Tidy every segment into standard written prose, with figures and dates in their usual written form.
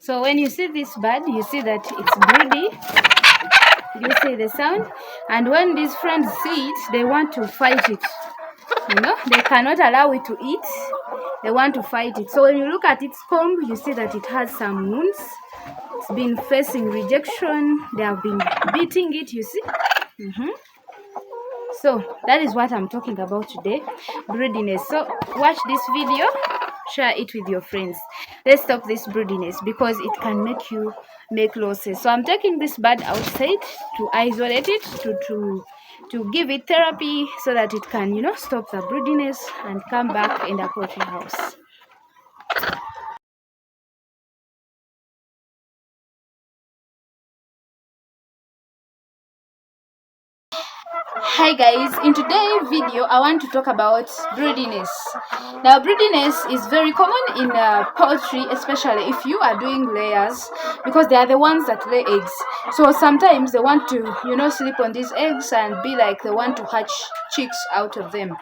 So when you see this bird, you see that it's Broody. You see the sound, and when these friends see it, they want to fight it. They cannot allow it to eat. They want to fight it. So when you look at its comb, you see that it has some wounds. It's been facing rejection. They have been beating it, you see. So that is what I'm talking about today, broodiness. So watch this video, share it with your friends. Let's stop this broodiness because it can make you make losses. So I'm taking this bird outside to isolate it, to give it therapy so that it can, stop the broodiness and come back in the poultry house. Hi guys, in today's video I want to talk about broodiness. Now broodiness is very common in poultry, especially if you are doing layers, because they are the ones that lay eggs. So sometimes they want to sleep on these eggs and be like they want to hatch chicks out of them.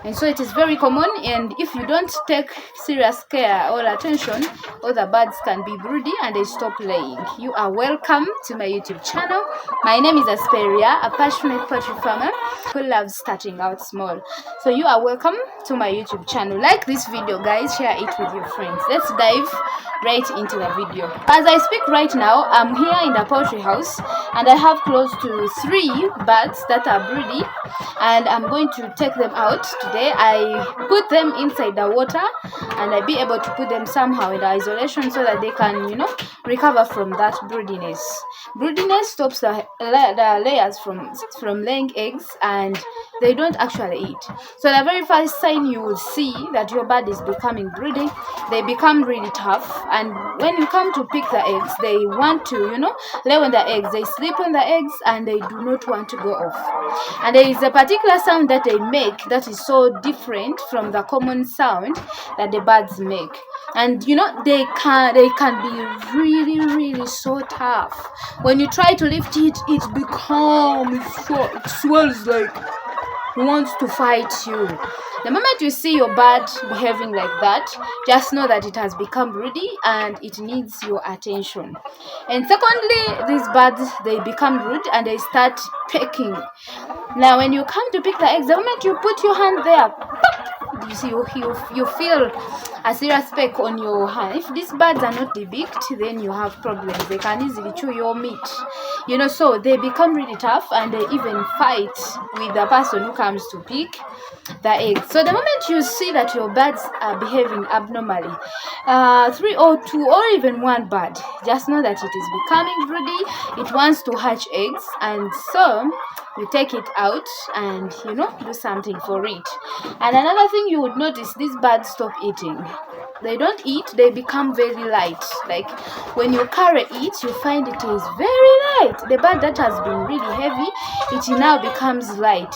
And so it is very common, and if you don't take serious care or attention, all the birds can be broody and they stop laying. You are welcome to my YouTube channel. My name is Asperia, a passionate poultry farmer who loves starting out small. So you are welcome to my YouTube channel. Like this video guys, share it with your friends. Let's dive right into the video. As I speak right now, I'm here in the poultry house and I have close to 3 birds that are broody, and I'm going to take them out today. I put them inside the water and I be able to put them somehow in the isolation so that they can recover from that broodiness. Broodiness stops the layers from laying eggs, and they don't actually eat. So the very first sign you will see that your bird is becoming broody, they become really tough, and when you come to pick the eggs, they want to lay on the eggs. They sleep on the eggs and they do not want to go off. And there is a particular sound that they make that is so different from the common sound that the birds make. And they can be really so tough. When you try to lift it, it becomes so, it swells like it wants to fight you. The moment you see your bird behaving like that, just know that it has become broody and it needs your attention. And secondly, these birds, they become rude and they start pecking. Now when you come to pick the eggs, the moment you put your hand there, you see, you feel a serious peck on your hand. If these birds are not debeaked, then you have problems. They can easily chew your meat. So they become really tough and they even fight with the person who comes to pick the eggs. So the moment you see that your birds are behaving abnormally, 3 or 2 or even 1 bird, just know that it is becoming broody. It wants to hatch eggs, and so you take it out and do something for it. And another thing you would notice, these birds stop eating. They don't eat, they become very light. Like when you carry it, you find it is very light. The bird that has been really heavy, it now becomes light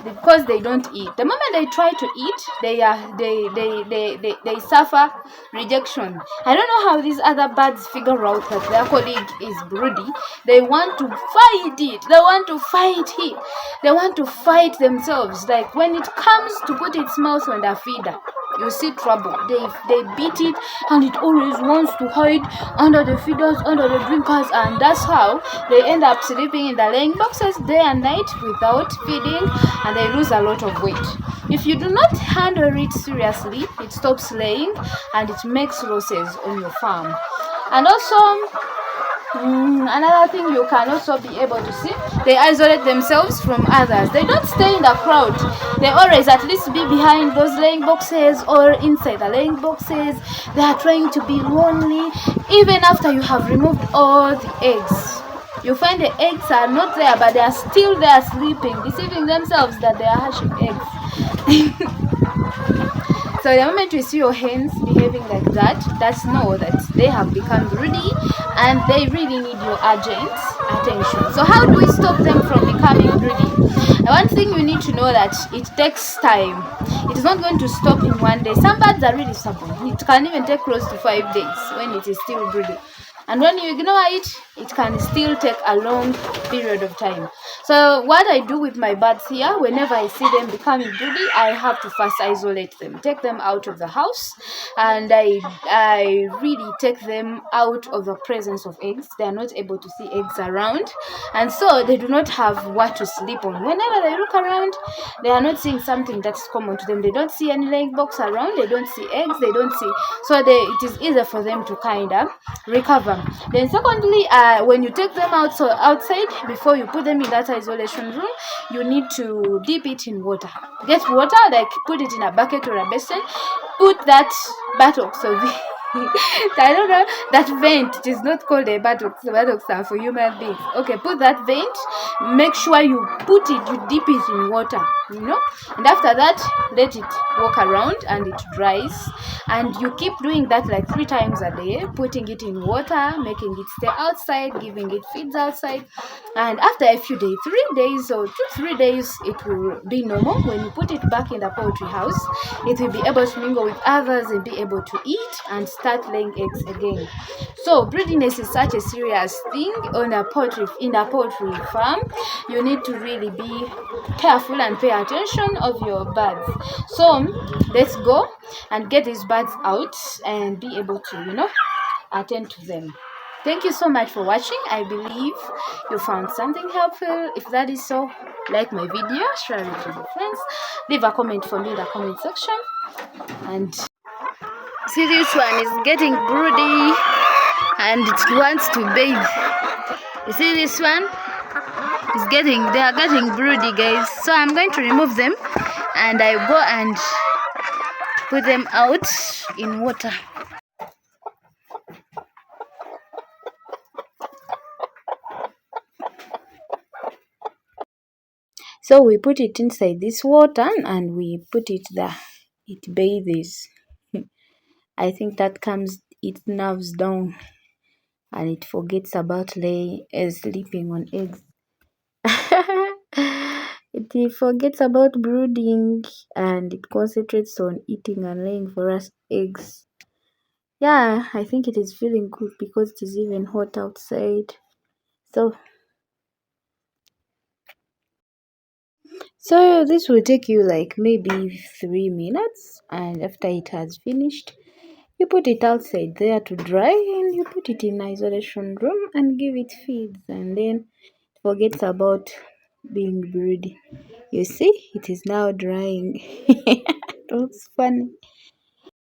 because they don't eat. The moment they try to eat, they suffer rejection. I don't know how these other birds figure out that their colleague is broody. They want to fight it. They want to fight it. They want to fight themselves. Like when it comes to put its mouth on the feeder, you see trouble. They beat it, and it always wants to hide under the feeders, under the drinkers, and that's how they end up sleeping in the laying boxes day and night without feeding, and they lose a lot of weight. If you do not handle it seriously, it stops laying and it makes losses on your farm. And also another thing you can also be able to see, they isolate themselves from others. They don't stay in the crowd. They always at least be behind those laying boxes or inside the laying boxes. They are trying to be lonely even after you have removed all the eggs. You find the eggs are not there, but they are still there sleeping, deceiving themselves that they are hatching eggs. So the moment you see your hens behaving like that, just know that they have become broody and they really need your urgent attention. So how do we stop them from becoming broody? One thing you need to know that it takes time. It is not going to stop in one day. Some birds are really stubborn. It can even take close to 5 days when it is still broody. and when you ignore it, it can still take a long period of time. So what I do with my birds here, whenever I see them becoming broody, I have to first isolate them, take them out of the house, and I really take them out of the presence of eggs. They are not able to see eggs around, and so they do not have what to sleep on. Whenever they look around, they are not seeing something that's common to them. They don't see any laying box around, they don't see eggs, they don't see, so it is easier for them to kind of recover. Then secondly, when you take them out, so outside, before you put them in that isolation room, you need to dip it in water. Get water, like put it in a bucket or a basin, put that buttocks of I don't know, that vent. It is not called a buttocks. The buttocks are for human beings. Okay, put that vent. Make sure you dip it in water, and after that, let it walk around and it dries. And you keep doing that like 3 times a day, putting it in water, making it stay outside, giving it feeds outside. And after a few days, 3 days or 2 3 days, it will be normal. When you put it back in the poultry house, it will be able to mingle with others and be able to eat and start laying eggs again. So broodiness is such a serious thing in a poultry farm. You need to really be careful and pay attention of your birds. So let's go and get these birds out and be able to attend to them. Thank you so much for watching. I believe you found something helpful. If that is so, like my video, share it with your friends, leave a comment for me in the comment section. And see, this one is getting broody and it wants to bathe. You see, this one is they are getting broody, guys. So I'm going to remove them and I go and put them out in water. So we put it inside this water and we put it there. It bathes. I think that calms its nerves down and it forgets about sleeping on eggs. It forgets about brooding and it concentrates on eating and laying for us eggs. Yeah, I think it is feeling good because it is even hot outside. So this will take you like maybe 3 minutes, and after it has finished, you put it outside there to dry and you put it in isolation room and give it feeds, and then it forgets about being broody. You see, it is now drying. It looks funny.